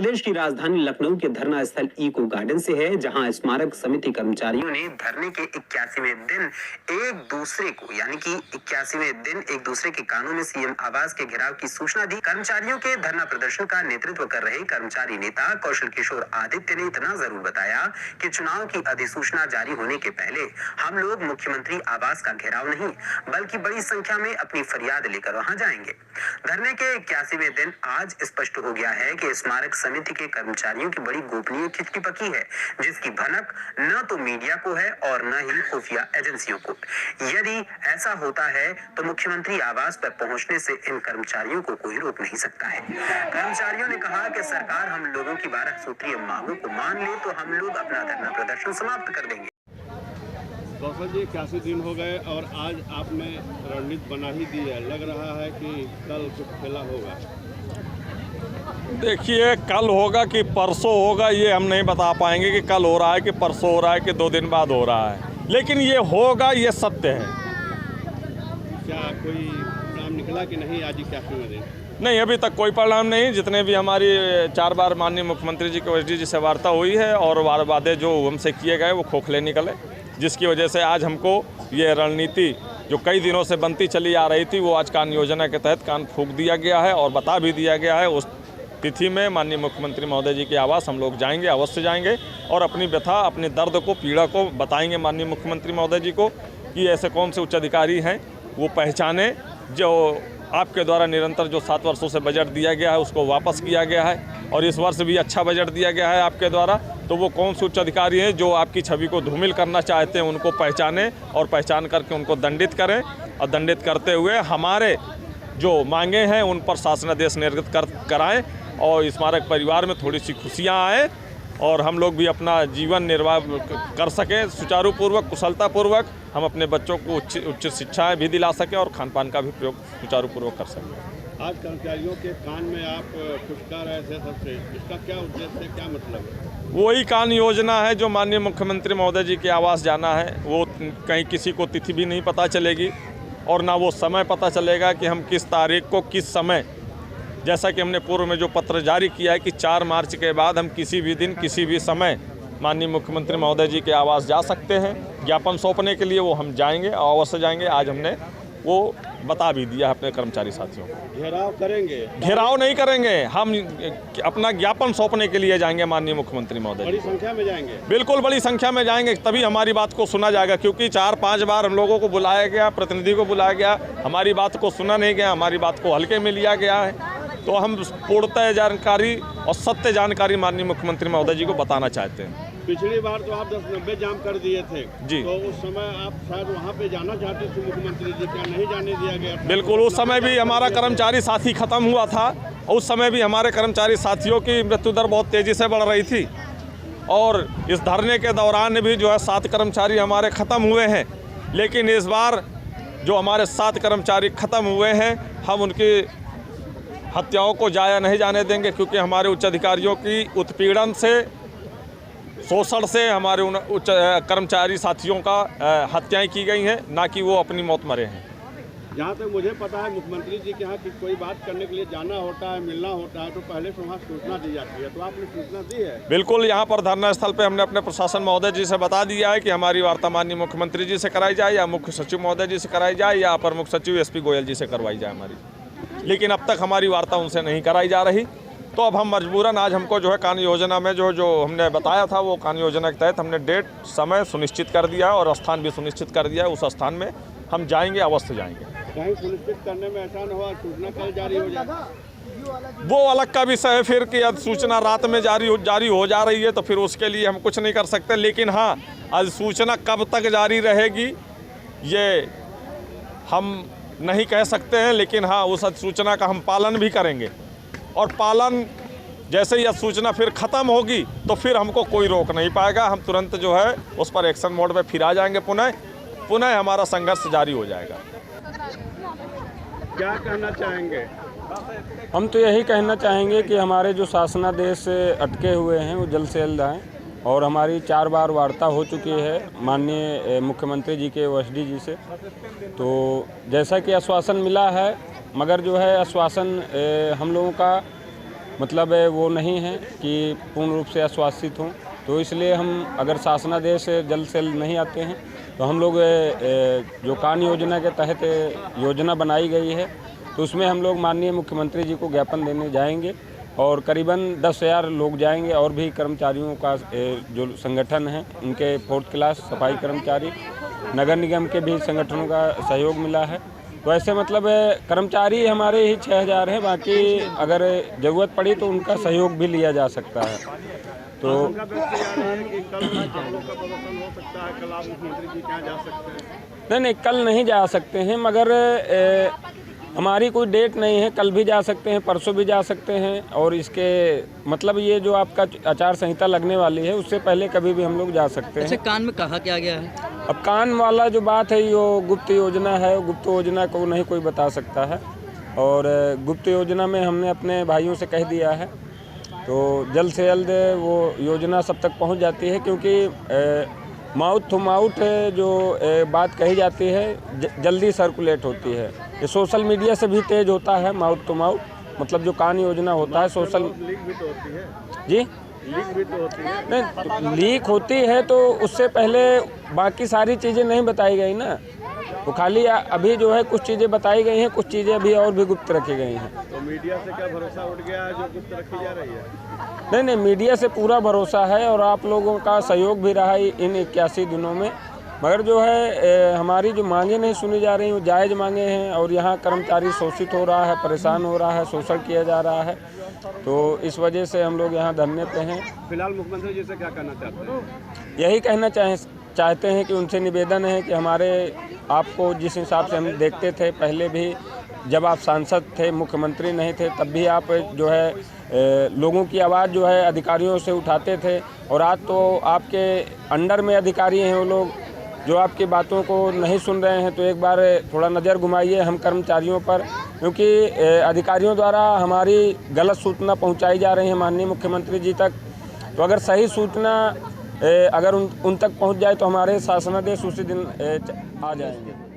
प्रदेश की राजधानी लखनऊ के धरना स्थल इको गार्डन से है, जहां स्मारक समिति कर्मचारियों ने धरने के 81वें दिन एक दूसरे को यानी कि 81वें दिन एक दूसरे के कानों में सीएम आवास के घेराव की सूचना दी। कर्मचारियों के धरना प्रदर्शन का नेतृत्व कर रहे कर्मचारी नेता कौशल किशोर आदित्य ने इतना जरूर बताया कि चुनाव की अधिसूचना जारी होने के पहले हम लोग मुख्यमंत्री आवास का घेराव नहीं बल्कि बड़ी संख्या में अपनी फरियाद लेकर वहां जाएंगे। धरने के 81वें दिन आज स्पष्ट हो गया है कि स्मारक समिति के कर्मचारियों की बड़ी गोपनीय खिचड़ी पकी है, जिसकी भनक न तो मीडिया को है और न ही खुफिया एजेंसियों को। यदि ऐसा होता है तो मुख्यमंत्री आवास पर पहुंचने से इन कर्मचारियों को कोई रोक नहीं सकता है। कर्मचारियों ने कहा कि सरकार हम लोगों की 12 सूत्रीय मांगों को मान ले तो हम लोग अपना धरना प्रदर्शन समाप्त कर देंगे। कौशल जी, 81 दिन हो गए और आज आपने रणनीति बना ही दी है। लग रहा है कि कल कुछ खेला होगा। देखिए, कल होगा कि परसों होगा ये हम नहीं बता पाएंगे कि कल हो रहा है कि परसों हो रहा है कि 2 दिन बाद हो रहा है, लेकिन ये होगा, ये सत्य है। क्या कोई परिणाम निकला कि नहीं आज 81वें दिन? नहीं, अभी तक कोई परिणाम नहीं। जितने भी हमारी 4 बार माननीय मुख्यमंत्री जी के वजह जी से वार्ता हुई है और वादे जो हमसे किए गए वो खोखले निकले, जिसकी वजह से आज हमको ये रणनीति जो कई दिनों से बनती चली आ रही थी वो आज कान योजना के तहत कान फूंक दिया गया है और बता भी दिया गया है। उस तिथि में माननीय मुख्यमंत्री महोदय जी के आवास हम लोग जाएंगे, अवश्य जाएंगे और अपनी व्यथा, अपने दर्द को, पीड़ा को बताएंगे माननीय मुख्यमंत्री महोदय जी को कि ऐसे कौन से उच्च अधिकारी हैं वो पहचाने जो आपके द्वारा निरंतर जो 7 वर्षों से बजट दिया गया है उसको वापस किया गया है और इस वर्ष भी अच्छा बजट दिया गया है आपके द्वारा। तो वो कौन से उच्च अधिकारी हैं जो आपकी छवि को धूमिल करना चाहते हैं, उनको पहचाने और पहचान करके उनको दंडित करें और दंडित करते हुए हमारे जो मांगे हैं उन पर शासनादेश निर्गत कराएं और स्मारक परिवार में थोड़ी सी खुशियाँ आए और हम लोग भी अपना जीवन निर्वाह कर सकें सुचारूपूर्वक, कुशलतापूर्वक। हम अपने बच्चों को उच्च शिक्षाएं भी दिला सकें और खान पान का भी प्रयोग सुचारूपूर्वक कर सकें। आज कर्मचारियों के कान में आप फुसका रहे थे सबसे, इसका क्या उद्देश्य है, क्या मतलब है? वही कान योजना है जो माननीय मुख्यमंत्री महोदय जी के आवास जाना है। वो कहीं किसी को तिथि भी नहीं पता चलेगी और ना वो समय पता चलेगा कि हम किस तारीख को किस समय, जैसा कि हमने पूर्व में जो पत्र जारी किया है कि 4 मार्च के बाद हम किसी भी दिन किसी भी समय माननीय मुख्यमंत्री महोदय जी के आवास जा सकते हैं ज्ञापन सौंपने के लिए। वो हम जाएंगे और अवश्य जाएंगे। आज हमने वो बता भी दिया अपने कर्मचारी साथियों को। घेराव करेंगे? घेराव नहीं करेंगे, हम अपना ज्ञापन सौंपने के लिए जाएंगे माननीय मुख्यमंत्री महोदय। बड़ी संख्या में जाएंगे? बिल्कुल बड़ी संख्या में जाएंगे, तभी हमारी बात को सुना जाएगा, क्योंकि 4-5 बार हम लोगों को बुलाया गया, प्रतिनिधि को बुलाया गया, हमारी बात को सुना नहीं गया, हमारी बात को हल्के में लिया गया है। तो हम पूर्णतः जानकारी और सत्य जानकारी माननीय मुख्यमंत्री महोदय जी को बताना चाहते हैं। पिछली बार तो आप 10-90 जाम कर दिए थे जी, तो उस समय आप शायद वहाँ पे जाना चाहते थे मुख्यमंत्री जी, क्या नहीं जाने दिया गया? बिल्कुल, उस समय भी हमारा कर्मचारी साथी खत्म हुआ था। उस समय भी हमारे कर्मचारी साथियों की मृत्यु दर बहुत तेज़ी से बढ़ रही थी और इस धरने के दौरान भी जो है 7 कर्मचारी हमारे ख़त्म हुए हैं। लेकिन इस बार जो हमारे 7 कर्मचारी ख़त्म हुए हैं, हम उनकी हत्याओं को जाया नहीं जाने देंगे, क्योंकि हमारे उच्च अधिकारियों की उत्पीड़न से, शोषण से हमारे उन उच्च कर्मचारी साथियों का हत्याएं की गई हैं, ना कि वो अपनी मौत मरे हैं। जहाँ तक मुझे पता है मुख्यमंत्री जी के यहाँ कि कोई बात करने के लिए जाना होता है, मिलना होता है, तो पहले से वहाँ सूचना दी जाती है। तो आपने सूचना दी है? बिल्कुल, यहाँ पर धरना स्थल पे हमने अपने प्रशासन महोदय जी से बता दिया है कि हमारी वार्ता माननीय मुख्यमंत्री जी से कराई जाए या मुख्य सचिव महोदय जी से कराई जाए या अपर मुख्य सचिव SP गोयल जी से करवाई जाए हमारी। लेकिन अब तक हमारी वार्ता उनसे नहीं कराई जा रही। तो अब हम मजबूरन आज हमको जो है कान योजना में जो हमने बताया था वो कान योजना के तहत हमने डेट, समय सुनिश्चित कर दिया और स्थान भी सुनिश्चित कर दिया है। उस स्थान में हम जाएंगे, अवश्य जाएंगे। कहीं सुनिश्चित करने में ऐसा न हो सूचना कल जारी हो जाए, वो अलग का विषय है फिर कि सूचना रात में जारी हो जा रही है तो फिर उसके लिए हम कुछ नहीं कर सकते। लेकिन हाँ, अधिसूचना कब तक जारी रहेगी ये हम नहीं कह सकते हैं, लेकिन हाँ उस अधिसूचना का हम पालन भी करेंगे और पालन जैसे ही सूचना फिर ख़त्म होगी तो फिर हमको कोई रोक नहीं पाएगा। हम तुरंत जो है उस पर एक्शन मोड में फिर आ जाएंगे, पुनः हमारा संघर्ष जारी हो जाएगा। क्या कहना चाहेंगे? हम तो यही कहना चाहेंगे कि हमारे जो शासनादेश अटके हुए हैं वो जल्द से जल्द आएँ और हमारी 4 बार वार्ता हो चुकी है माननीय मुख्यमंत्री जी के OSD जी से। तो जैसा कि आश्वासन मिला है, मगर जो है आश्वासन हम लोगों का मतलब वो नहीं है कि पूर्ण रूप से आश्वासित हों। तो इसलिए हम अगर शासनादेश जल्द से जल्द नहीं आते हैं तो हम लोग जो कान योजना के तहत योजना बनाई गई है तो उसमें हम लोग माननीय मुख्यमंत्री जी को ज्ञापन देने जाएंगे और करीबन 10,000 लोग जाएंगे और भी कर्मचारियों का जो संगठन है उनके 4th क्लास सफाई कर्मचारी, नगर निगम के भी संगठनों का सहयोग मिला है। तो ऐसे मतलब कर्मचारी हमारे ही 6,000 हैं, बाकी अगर ज़रूरत पड़ी तो उनका सहयोग भी लिया जा सकता है। तो उनका व्यक्त किया जा रहा है कि कल आप लोग का प्रदर्शन हो सकता है, कल आप मुख्यमंत्री जी के यहाँ जा सकते हैं। नहीं, कल नहीं जा सकते हैं, मगर हमारी कोई डेट नहीं है। कल भी जा सकते हैं, परसों भी जा सकते हैं और इसके मतलब ये जो आपका आचार संहिता लगने वाली है उससे पहले कभी भी हम लोग जा सकते हैं। अच्छा, कान में कहा क्या गया है? अब कान वाला जो बात है ये गुप्त योजना है, गुप्त योजना को नहीं कोई बता सकता है और गुप्त योजना में हमने अपने भाइयों से कह दिया है तो जल्द से जल्द वो योजना सब तक पहुंच जाती है, क्योंकि माउथ टू माउथ जो बात कही जाती है जल्दी सर्कुलेट होती है। ये सोशल मीडिया से भी तेज होता है माउथ टू माउथ, मतलब जो कान योजना होता है सोशल लीक भी तो होती है जी, लीक भी तो होती है। नहीं तो लीक होती है तो उससे पहले बाकी सारी चीज़ें नहीं बताई गई ना, तो खाली अभी जो है कुछ चीज़ें बताई गई हैं, कुछ चीज़ें अभी और भी गुप्त रखी गई हैं। तो मीडिया से क्या भरोसा उठ गया है जो गुप्त रखी जा रही है? नहीं, मीडिया से पूरा भरोसा है और आप लोगों का सहयोग भी रहा है इन 81 दिनों में, मगर जो है हमारी जो मांगे नहीं सुनी जा रही वो जायज़ मांगे हैं और यहाँ कर्मचारी शोषित हो रहा है, परेशान हो रहा है, शोषण किया जा रहा है, तो इस वजह से हम लोग यहाँ धरने पे हैं। फिलहाल मुख्यमंत्री जी से क्या कहना चाहते हैं? यही कहना चाहते हैं कि उनसे निवेदन है कि हमारे आपको जिस हिसाब से हम देखते थे पहले भी, जब आप सांसद थे, मुख्यमंत्री नहीं थे, तब भी आप जो है लोगों की आवाज़ जो है अधिकारियों से उठाते थे और आज तो आपके अंडर में अधिकारी हैं वो लोग जो आपकी बातों को नहीं सुन रहे हैं। तो एक बार थोड़ा नज़र घुमाइए हम कर्मचारियों पर, क्योंकि अधिकारियों द्वारा हमारी गलत सूचना पहुंचाई जा रही है माननीय मुख्यमंत्री जी तक। तो अगर सही सूचना अगर उन तक पहुंच जाए तो हमारे शासनादेश उसी दिन आ जाएंगे।